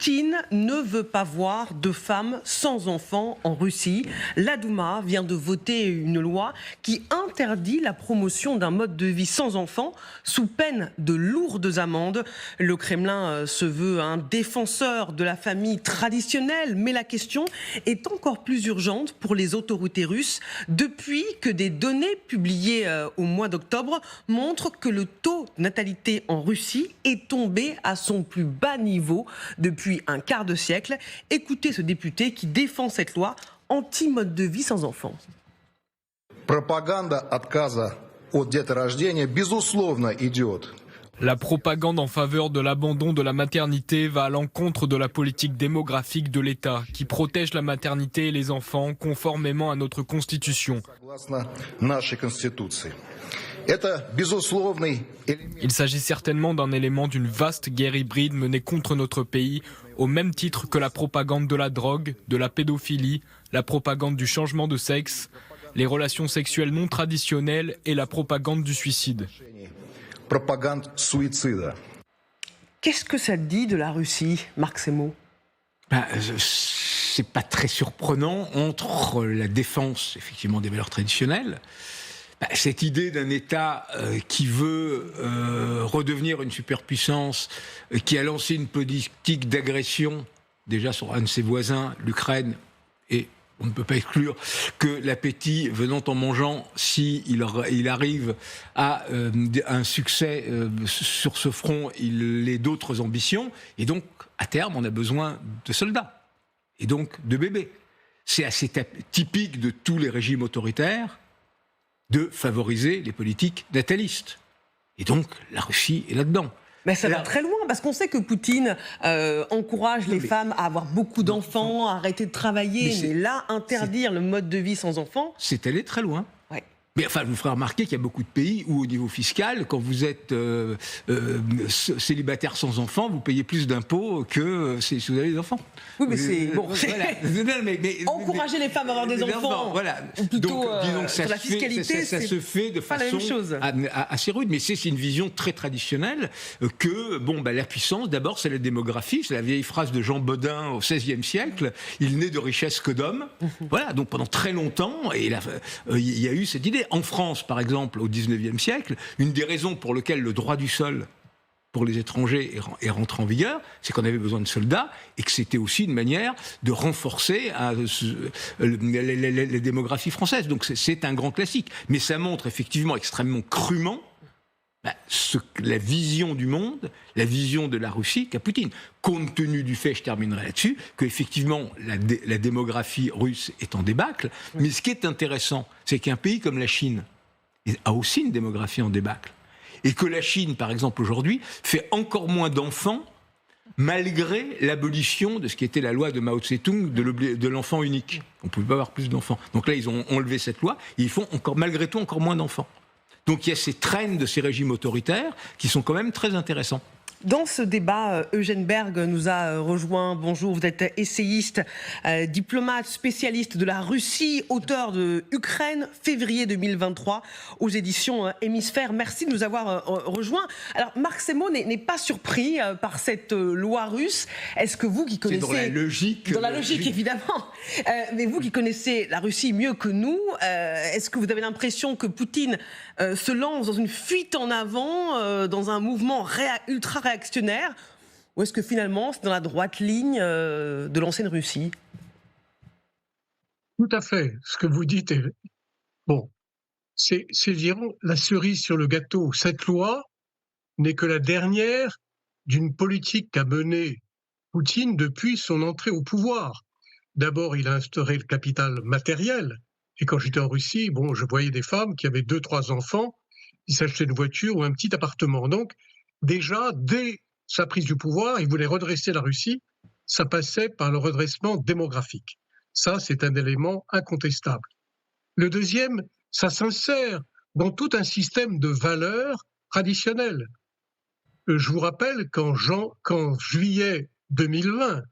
Poutine ne veut pas voir de femmes sans enfants en Russie. La Douma vient de voter une loi qui interdit la promotion d'un mode de vie sans enfants sous peine de lourdes amendes. Le Kremlin se veut un défenseur de la famille traditionnelle, mais la question est encore plus urgente pour les autorités russes depuis que des données publiées au mois d'octobre montrent que le taux de natalité en Russie est tombé à son plus bas niveau depuis un quart de siècle. Écoutez ce député qui défend cette loi anti-mode de vie sans enfants. Propaganda отказа от деторождения безусловно идет. La propagande en faveur de l'abandon de la maternité va à l'encontre de la politique démographique de l'État qui protège la maternité et les enfants conformément à notre constitution. Il s'agit certainement d'un élément d'une vaste guerre hybride menée contre notre pays, au même titre que la propagande de la drogue, de la pédophilie, la propagande du changement de sexe, les relations sexuelles non traditionnelles et la propagande du suicide. Qu'est-ce que ça dit de la Russie, Marc Semo ? C'est pas très surprenant entre la défense effectivement des valeurs traditionnelles, cette idée d'un État qui veut redevenir une superpuissance, qui a lancé une politique d'agression déjà sur un de ses voisins, l'Ukraine, et on ne peut pas exclure que l'appétit venant en mangeant, s'il arrive à un succès sur ce front, il ait d'autres ambitions. Et donc, à terme, on a besoin de soldats. Et donc, de bébés. C'est assez typique de tous les régimes autoritaires de favoriser les politiques natalistes. Et donc, la Russie est là-dedans. Mais ça va très loin, parce qu'on sait que Poutine encourage les femmes à avoir beaucoup d'enfants, à arrêter de travailler, mais là, interdire le mode de vie sans enfants... C'est aller très loin. Ouais. Mais enfin, je vous ferai remarquer qu'il y a beaucoup de pays où, au niveau fiscal, quand vous êtes célibataire sans enfants, vous payez plus d'impôts que si vous avez des enfants. Oui, mais c'est... Bon, voilà. Encourager les femmes à avoir des enfants, voilà. ou plutôt donc, disons que sur la fiscalité, ça se fait de façon assez rude. Mais c'est une vision très traditionnelle que, la puissance, d'abord, c'est la démographie. C'est la vieille phrase de Jean Bodin au XVIe siècle. Il n'est de richesse que d'hommes. Voilà, donc pendant très longtemps, il y a eu cette idée. En France, par exemple, au XIXe siècle, une des raisons pour lesquelles le droit du sol pour les étrangers est rentré en vigueur, c'est qu'on avait besoin de soldats et que c'était aussi une manière de renforcer les démographies françaises. Donc c'est un grand classique. Mais ça montre effectivement extrêmement crûment la vision du monde, la vision de la Russie qu'a Poutine. Compte tenu du fait, je terminerai là-dessus, qu'effectivement la démographie russe est en débâcle. Mais ce qui est intéressant, c'est qu'un pays comme la Chine a aussi une démographie en débâcle. Et que la Chine, par exemple, aujourd'hui, fait encore moins d'enfants malgré l'abolition de ce qui était la loi de Mao Tse-tung de l'enfant unique. On ne pouvait pas avoir plus d'enfants. Donc là, ils ont enlevé cette loi et ils font malgré tout encore moins d'enfants. Donc il y a ces traînes de ces régimes autoritaires qui sont quand même très intéressants. Dans ce débat, Eugène Berg nous a rejoint. Bonjour, vous êtes essayiste, diplomate, spécialiste de la Russie, auteur de Ukraine, février 2023, aux éditions Hémisphère. Merci de nous avoir rejoints. Alors, Marc Semo n'est pas surpris par cette loi russe. Est-ce que vous qui connaissez... C'est dans la logique. Dans la logique, évidemment. Mais vous qui connaissez la Russie mieux que nous, est-ce que vous avez l'impression que Poutine se lance dans une fuite en avant, dans un mouvement ultra réactionnaire, ou est-ce que finalement c'est dans la droite ligne de l'ancienne Russie ? Tout à fait. Ce que vous dites est... Bon, c'est dirons, la cerise sur le gâteau. Cette loi n'est que la dernière d'une politique qu'a menée Poutine depuis son entrée au pouvoir. D'abord, il a instauré le capital matériel. Et quand j'étais en Russie, je voyais des femmes qui avaient 2-3 enfants, ils s'achetaient une voiture ou un petit appartement. Donc, déjà, dès sa prise du pouvoir, il voulait redresser la Russie. Ça passait par le redressement démographique. Ça, c'est un élément incontestable. Le deuxième, ça s'insère dans tout un système de valeurs traditionnelles. Je vous rappelle qu'en juillet 2020,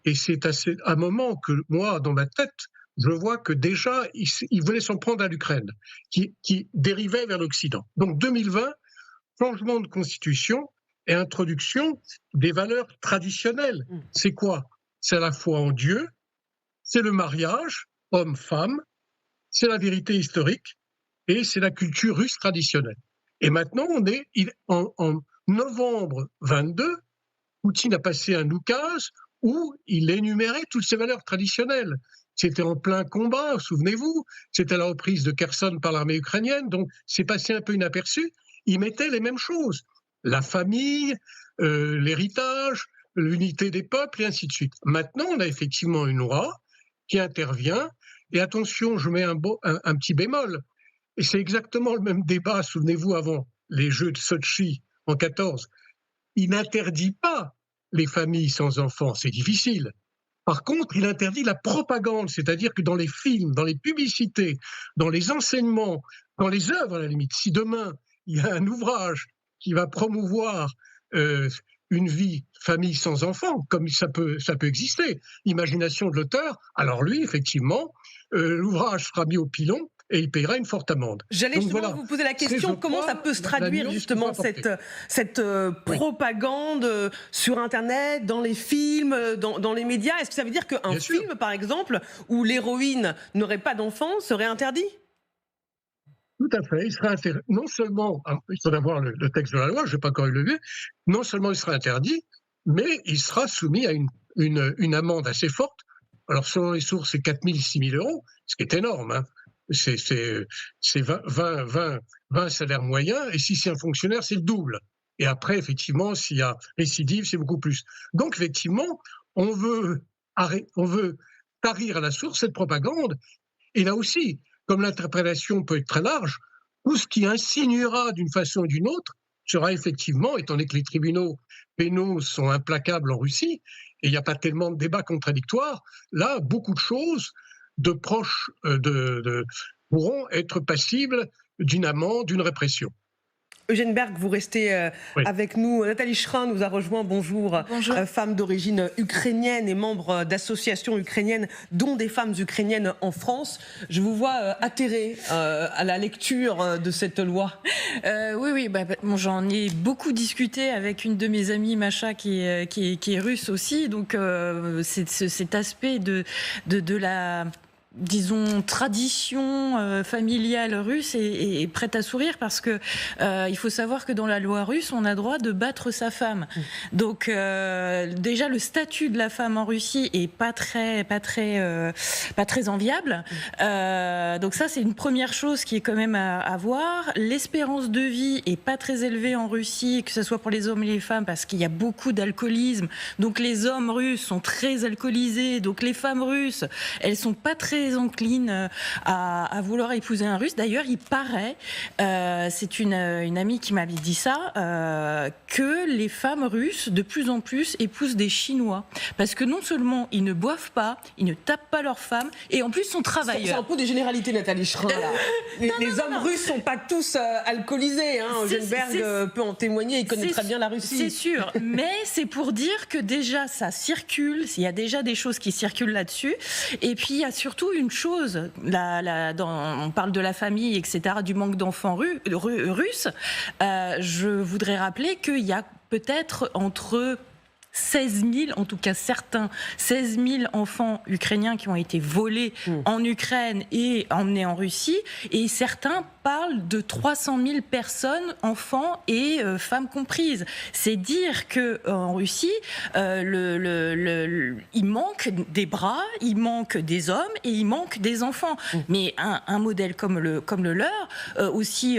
et c'est un moment que moi, dans ma tête, je vois que déjà, il voulait s'en prendre à l'Ukraine, qui dérivait vers l'Occident. Donc 2020, changement de constitution, et introduction des valeurs traditionnelles. C'est quoi? C'est la foi en Dieu, c'est le mariage, homme-femme, c'est la vérité historique et c'est la culture russe traditionnelle. Et maintenant, on est en novembre 22, Poutine a passé un oukase où il énumérait toutes ces valeurs traditionnelles. C'était en plein combat, souvenez-vous, c'était la reprise de Kherson par l'armée ukrainienne, donc c'est passé un peu inaperçu. Il mettait les mêmes choses, la famille, l'héritage, l'unité des peuples et ainsi de suite. Maintenant, on a effectivement une loi qui intervient, et attention, je mets un petit bémol, et c'est exactement le même débat, souvenez-vous, avant les Jeux de Sotchi en 14. Il n'interdit pas les familles sans enfants, c'est difficile. Par contre, il interdit la propagande, c'est-à-dire que dans les films, dans les publicités, dans les enseignements, dans les œuvres à la limite, si demain il y a un ouvrage qui va promouvoir une vie, famille sans enfants, comme ça peut exister, imagination de l'auteur, alors lui, effectivement, l'ouvrage sera mis au pilon et il paiera une forte amende. J'allais justement vous poser la question, comment ça peut se traduire justement cette propagande sur Internet, dans les films, dans les médias? Est-ce que ça veut dire qu'un film, par exemple, où l'héroïne n'aurait pas d'enfant serait interdit? Tout à fait, il sera interdit. Non seulement, il faut avoir le texte de la loi, je n'ai pas encore eu le vu, non seulement il sera interdit, mais il sera soumis à une amende assez forte. Alors selon les sources, c'est 4 000, 6 000 euros, ce qui est énorme, hein. C'est 20 salaires moyens, et si c'est un fonctionnaire, c'est le double. Et après, effectivement, s'il y a récidive, c'est beaucoup plus. Donc, effectivement, on veut tarir à la source cette propagande. Et là aussi, comme l'interprétation peut être très large, tout ce qui insinuera d'une façon ou d'une autre sera effectivement, étant donné que les tribunaux pénaux sont implacables en Russie, et il n'y a pas tellement de débats contradictoires, là, beaucoup de choses de proches pourront être passibles d'une amende, d'une répression. Eugène Berg, vous restez avec nous. Nathalie Schrin nous a rejoint. Bonjour. Bonjour. Femme d'origine ukrainienne et membre d'associations ukrainiennes, dont des femmes ukrainiennes en France. Je vous vois atterrée à la lecture de cette loi. Oui. Bon, j'en ai beaucoup discuté avec une de mes amies, Macha, qui est russe aussi. Donc, cet aspect de la... disons, tradition familiale russe est prête à sourire parce que il faut savoir que dans la loi russe, on a droit de battre sa femme. Donc déjà le statut de la femme en Russie est pas très enviable. Donc ça c'est une première chose qui est quand même à voir. L'espérance de vie est pas très élevée en Russie, que ce soit pour les hommes et les femmes, parce qu'il y a beaucoup d'alcoolisme. Donc les hommes russes sont très alcoolisés. Donc les femmes russes, elles sont pas très encline à vouloir épouser un Russe. D'ailleurs, il paraît, c'est une amie qui m'avait dit ça, que les femmes russes, de plus en plus, épousent des Chinois. Parce que non seulement ils ne boivent pas, ils ne tapent pas leurs femmes, et en plus sont travailleurs. C'est un peu des généralités, Nathalie Schrin. Les hommes russes ne sont pas tous alcoolisés. Eugène Berg peut en témoigner, il connaît très bien la Russie. C'est sûr, mais c'est pour dire que déjà ça circule, il y a déjà des choses qui circulent là-dessus, et puis il y a surtout une chose, on parle de la famille, etc., du manque d'enfants russes. Je voudrais rappeler qu'il y a peut-être entre 16 000, en tout cas certains, 16 000 enfants ukrainiens qui ont été volés en Ukraine et emmenés en Russie. Et certains parlent de 300 000 personnes, enfants et femmes comprises. C'est dire qu'en Russie, il manque des bras, il manque des hommes et il manque des enfants. Mais un modèle comme le leur, aussi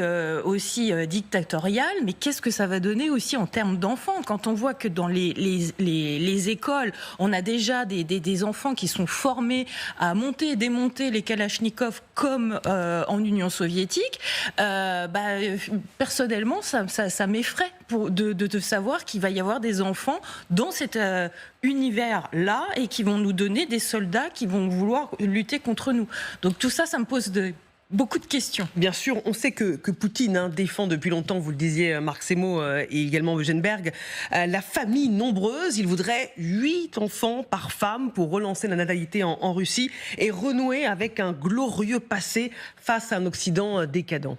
dictatorial, mais qu'est-ce que ça va donner aussi en termes d'enfants? Quand on voit que dans les écoles, on a déjà des enfants qui sont formés à monter et démonter les kalachnikovs comme en Union soviétique, personnellement, ça m'effraie de savoir qu'il va y avoir des enfants dans cet univers-là et qui vont nous donner des soldats qui vont vouloir lutter contre nous. Donc tout ça, ça me pose beaucoup de questions. Bien sûr, on sait que Poutine défend depuis longtemps, vous le disiez Marc Semo et également Eugène Berg, la famille nombreuse. Il voudrait 8 enfants par femme pour relancer la natalité en Russie et renouer avec un glorieux passé face à un Occident décadent.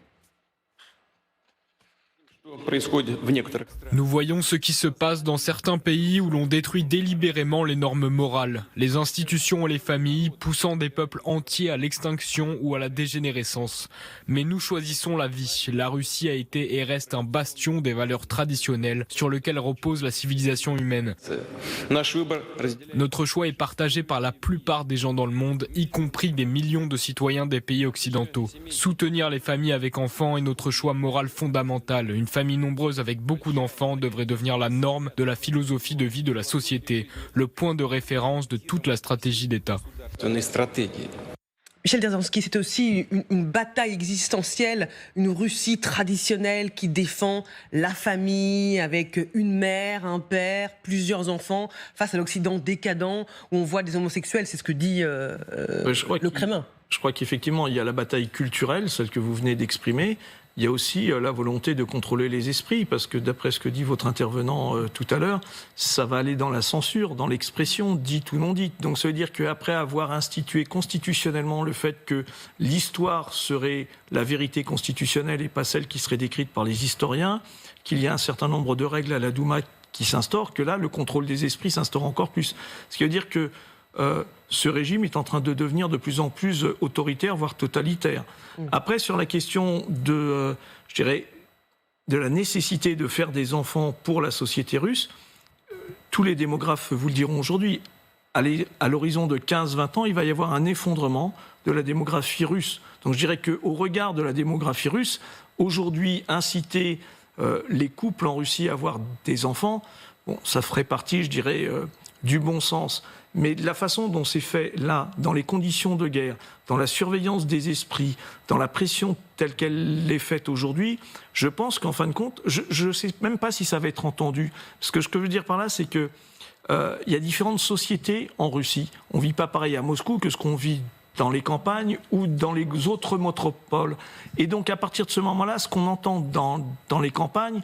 Nous voyons ce qui se passe dans certains pays où l'on détruit délibérément les normes morales, les institutions et les familles, poussant des peuples entiers à l'extinction ou à la dégénérescence. Mais nous choisissons la vie. La Russie a été et reste un bastion des valeurs traditionnelles sur lequel repose la civilisation humaine. Notre choix est partagé par la plupart des gens dans le monde, y compris des millions de citoyens des pays occidentaux. Soutenir les familles avec enfants est notre choix moral fondamental. Une famille nombreuse avec beaucoup d'enfants devrait devenir la norme de la philosophie de vie de la société, le point de référence de toute la stratégie d'État. Michel Dzержinski, c'est aussi une bataille existentielle, une Russie traditionnelle qui défend la famille avec une mère, un père, plusieurs enfants, face à l'Occident décadent où on voit des homosexuels, c'est ce que dit le Kremlin. Je crois qu'effectivement, il y a la bataille culturelle, celle que vous venez d'exprimer. Il y a aussi la volonté de contrôler les esprits, parce que d'après ce que dit votre intervenant tout à l'heure, ça va aller dans la censure, dans l'expression dite ou non dite. Donc ça veut dire qu'après avoir institué constitutionnellement le fait que l'histoire serait la vérité constitutionnelle et pas celle qui serait décrite par les historiens, qu'il y a un certain nombre de règles à la Douma qui s'instaurent, que là, le contrôle des esprits s'instaure encore plus. Ce qui veut dire que ce régime est en train de devenir de plus en plus autoritaire, voire totalitaire. Après, sur la question de la nécessité de faire des enfants pour la société russe, tous les démographes vous le diront aujourd'hui, à l'horizon de 15-20 ans, il va y avoir un effondrement de la démographie russe. Donc je dirais qu'au regard de la démographie russe, aujourd'hui, inciter les couples en Russie à avoir des enfants, bon, ça ferait partie, je dirais, du bon sens. Mais la façon dont c'est fait là, dans les conditions de guerre, dans la surveillance des esprits, dans la pression telle qu'elle est faite aujourd'hui, je pense qu'en fin de compte, je ne sais même pas si ça va être entendu. Ce que je veux dire par là, c'est que il y a différentes sociétés en Russie. On ne vit pas pareil à Moscou que ce qu'on vit dans les campagnes ou dans les autres métropoles. Et donc à partir de ce moment-là, ce qu'on entend dans les campagnes,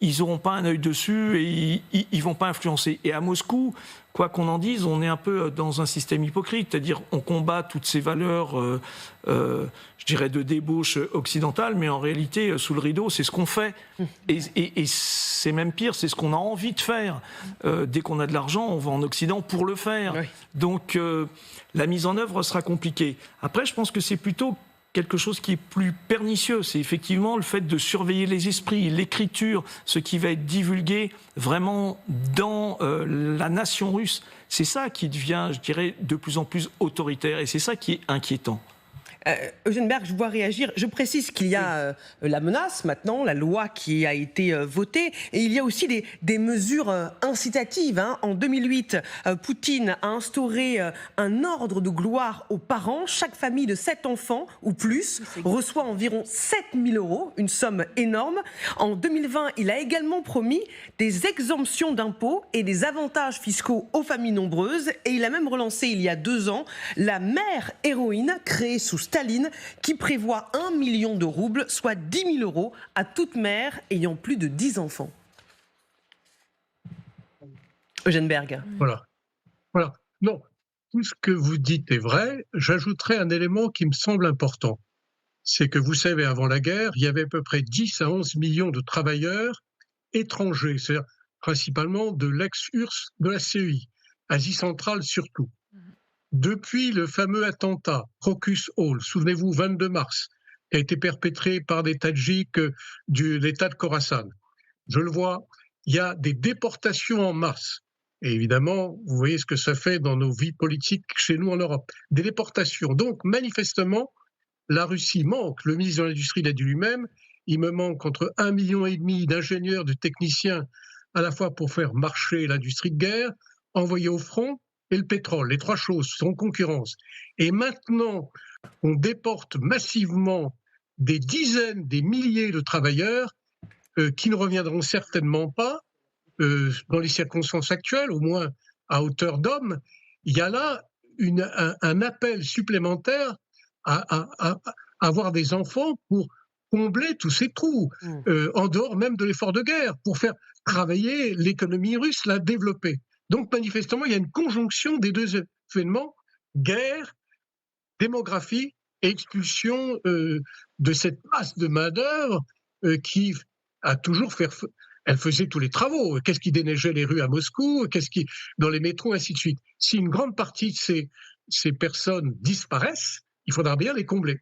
ils n'auront pas un œil dessus et ils ne vont pas influencer. Et à Moscou, quoi qu'on en dise, on est un peu dans un système hypocrite, c'est-à-dire on combat toutes ces valeurs, je dirais, de débauche occidentale, mais en réalité, sous le rideau, c'est ce qu'on fait. Et c'est même pire, c'est ce qu'on a envie de faire. Dès qu'on a de l'argent, on va en Occident pour le faire. Oui. Donc la mise en œuvre sera compliquée. Après, je pense que c'est plutôt quelque chose qui est plus pernicieux, c'est effectivement le fait de surveiller les esprits, l'écriture, ce qui va être divulgué vraiment dans la nation russe. C'est ça qui devient, je dirais, de plus en plus autoritaire et c'est ça qui est inquiétant. Eugène Berg, je vois réagir. Je précise qu'il y a la menace maintenant, la loi qui a été votée, et il y a aussi des mesures incitatives. Hein. En 2008, Poutine a instauré un ordre de gloire aux parents. Chaque famille de 7 enfants ou plus reçoit environ 7 000 €, une somme énorme. En 2020, il a également promis des exemptions d'impôts et des avantages fiscaux aux familles nombreuses. Et il a même relancé il y a 2 ans la mère héroïne créée sous Staline, qui prévoit 1 million de roubles, soit 10 000 € à toute mère ayant plus de 10 enfants. Eugène Berg. Voilà. Non, tout ce que vous dites est vrai. J'ajouterai un élément qui me semble important. C'est que vous savez, avant la guerre, il y avait à peu près 10 à 11 millions de travailleurs étrangers, c'est-à-dire principalement de l'ex-URSS, de la CEI, Asie centrale surtout. Depuis le fameux attentat Crocus Hall, souvenez-vous, 22 mars, qui a été perpétré par des Tadjiks de l'État de Khorasan, je le vois, il y a des déportations en masse. Et évidemment, vous voyez ce que ça fait dans nos vies politiques chez nous en Europe. Des déportations. Donc, manifestement, la Russie manque. Le ministre de l'Industrie l'a dit lui-même, il me manque entre 1,5 million d'ingénieurs, de techniciens, à la fois pour faire marcher l'industrie de guerre, envoyer au front, et le pétrole. Les 3 choses sont en concurrence. Et maintenant, on déporte massivement des dizaines, des milliers de travailleurs qui ne reviendront certainement pas dans les circonstances actuelles, au moins à hauteur d'homme. Il y a là un appel supplémentaire à avoir des enfants pour combler tous ces trous, en dehors même de l'effort de guerre, pour faire travailler l'économie russe, la développer. Donc, manifestement, il y a une conjonction des 2 événements, guerre, démographie et expulsion de cette masse de main-d'œuvre qui à toujours faire... Elle faisait tous les travaux. Qu'est-ce qui déneigeait les rues à Moscou? Qu'est-ce qui... dans les métros, ainsi de suite. Si une grande partie de ces personnes disparaissent, il faudra bien les combler.